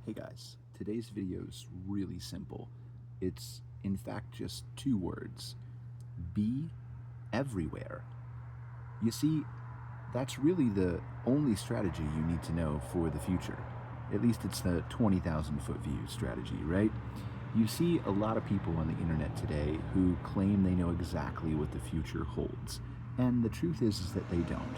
Hey guys, today's video is really simple. It's in fact just two words. Be everywhere. You see, that's really the only strategy you need to know for the future. At least it's the 20,000 foot view strategy, right? You see a lot of people on the internet today who claim they know exactly what the future holds. And the truth is that they don't.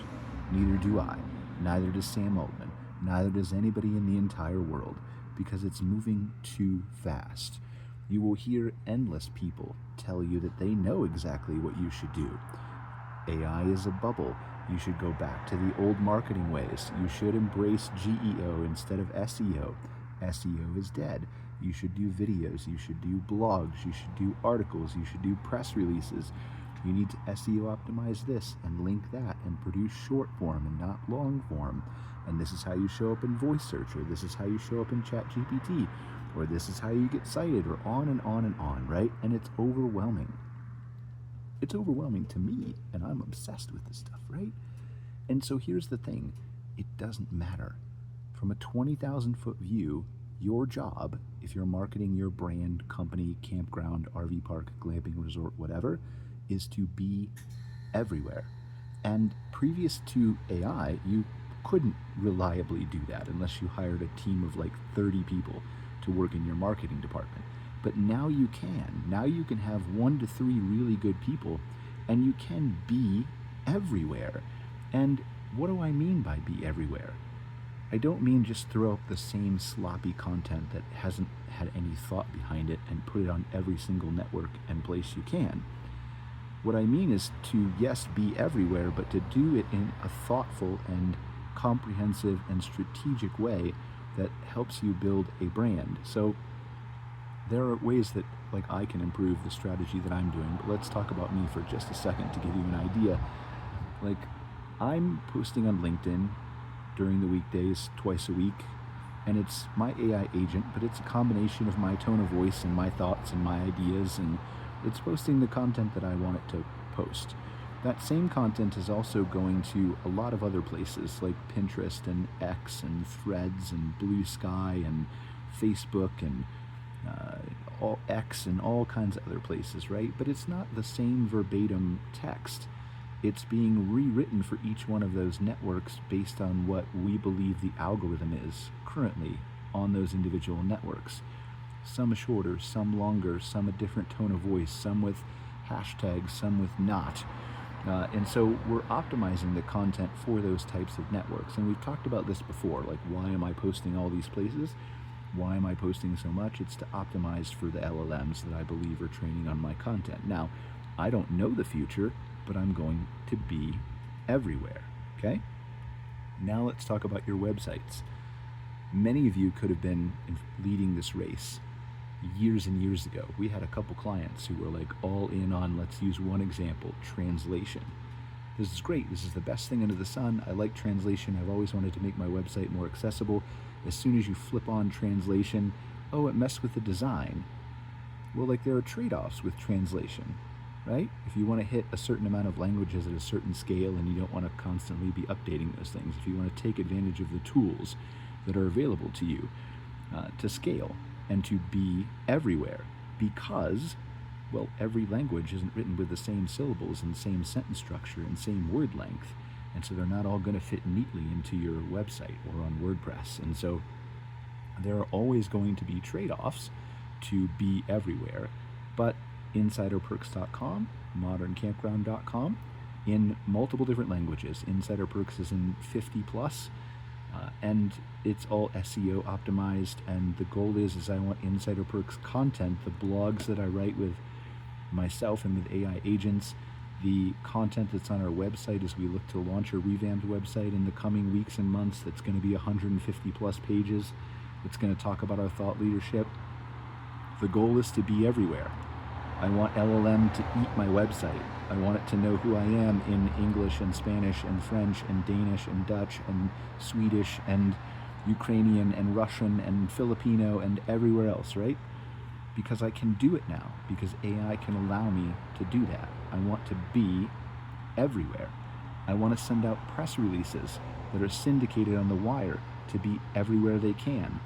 Neither do I. Neither does Sam Altman. Neither does anybody in the entire world, because it's moving too fast. You will hear endless people tell you that they know exactly what you should do. AI is a bubble. You should go back to the old marketing ways. You should embrace GEO instead of SEO. SEO is dead. You should do videos. You should do blogs. You should do articles. You should do press releases. You need to SEO optimize this and link that and produce short form and not long form. And this is how you show up in voice search, or this is how you show up in ChatGPT, or this is how you get cited, or on and on and on, right? And it's overwhelming. It's overwhelming to me, and I'm obsessed with this stuff, right? And so here's the thing. It doesn't matter. From a 20,000 foot view, your job, if you're marketing your brand, company, campground, RV park, glamping resort, whatever, is to be everywhere. And previous to AI, you couldn't reliably do that unless you hired a team of like 30 people to work in your marketing department. But now you can. Now you can have 1 to 3 really good people, and you can be everywhere. And what do I mean by be everywhere? I don't mean just throw up the same sloppy content that hasn't had any thought behind it and put it on every single network and place you can. What I mean is to, yes, be everywhere, but to do it in a thoughtful and comprehensive and strategic way that helps you build a brand. So there are ways that I can improve the strategy that I'm doing, but let's talk about me for just a second to give you an idea. I'm posting on LinkedIn during the weekdays twice a week, and it's my AI agent, but it's a combination of my tone of voice and my thoughts and my ideas, and it's posting the content that I want it to post. That same content is also going to a lot of other places like Pinterest and X and Threads and Blue Sky and Facebook and all X and all kinds of other places, right? But it's not the same verbatim text. It's being rewritten for each one of those networks based on what we believe the algorithm is currently on those individual networks. Some shorter, some longer, some a different tone of voice, some with hashtags, some with not. And so we're optimizing the content for those types of networks. And we've talked about this before, why am I posting all these places? Why am I posting so much? It's to optimize for the LLMs that I believe are training on my content. Now, I don't know the future, but I'm going to be everywhere, okay? Now let's talk about your websites. Many of you could have been leading this race years and years ago. We had a couple clients who were all in on, let's use one example, translation. This is great. This is the best thing under the sun. I like translation. I've always wanted to make my website more accessible. As soon as you flip on translation, oh, it messed with the design. Well, there are trade-offs with translation, right? If you want to hit a certain amount of languages at a certain scale and you don't want to constantly be updating those things, if you want to take advantage of the tools that are available to you to scale and to be everywhere, because, well, every language isn't written with the same syllables and same sentence structure and same word length, and so they're not all going to fit neatly into your website or on WordPress. And so there are always going to be trade-offs to be everywhere, but InsiderPerks.com, ModernCampground.com, in multiple different languages. Insider Perks is in 50 plus, and it's all SEO optimized, and the goal is I want Insider Perks content, the blogs that I write with myself and with AI agents, the content that's on our website as we look to launch a revamped website in the coming weeks and months that's going to be 150 plus pages. It's going to talk about our thought leadership. The goal is to be everywhere. I want LLM to eat my website. I want it to know who I am in English and Spanish and French and Danish and Dutch and Swedish and Ukrainian and Russian and Filipino and everywhere else, right? Because I can do it now, because AI can allow me to do that. I want to be everywhere. I want to send out press releases that are syndicated on the wire to be everywhere they can.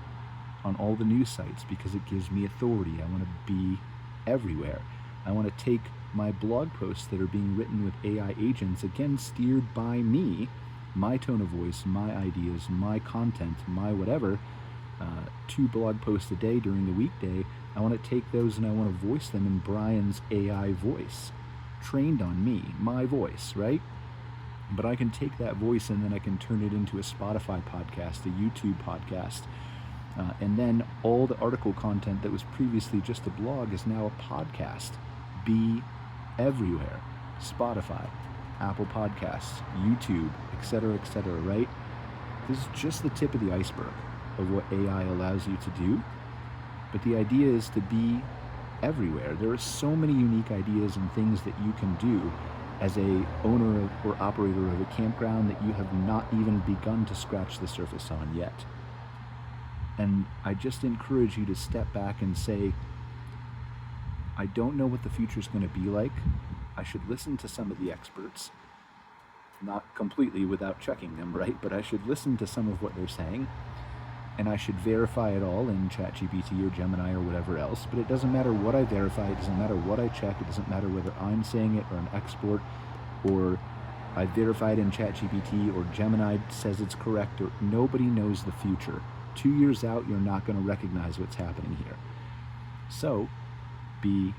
on all the news sites because it gives me authority. I want to be everywhere. I want to take my blog posts that are being written with AI agents, again, steered by me, my tone of voice, my ideas, my content, my whatever, 2 blog posts a day during the weekday. I want to take those and I want to voice them in Brian's AI voice, trained on me, my voice, right? But I can take that voice and then I can turn it into a Spotify podcast, a YouTube podcast, and then all the article content that was previously just a blog is now a podcast. Be everywhere. Spotify, Apple Podcasts, YouTube, etc., right? This is just the tip of the iceberg of what AI allows you to do. But the idea is to be everywhere. There are so many unique ideas and things that you can do as a owner or operator of a campground that you have not even begun to scratch the surface on yet. And I just encourage you to step back and say, I don't know what the future is going to be like. I should listen to some of the experts, not completely without checking them, right? But I should listen to some of what they're saying, and I should verify it all in ChatGPT or Gemini or whatever else. But it doesn't matter what I verify, it doesn't matter what I check, it doesn't matter whether I'm saying it or an expert, or I verified in ChatGPT or Gemini says it's correct, or nobody knows the future. 2 years out, you're not going to recognize what's happening here. So, be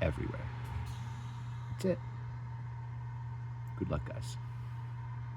everywhere. That's it. Good luck, guys.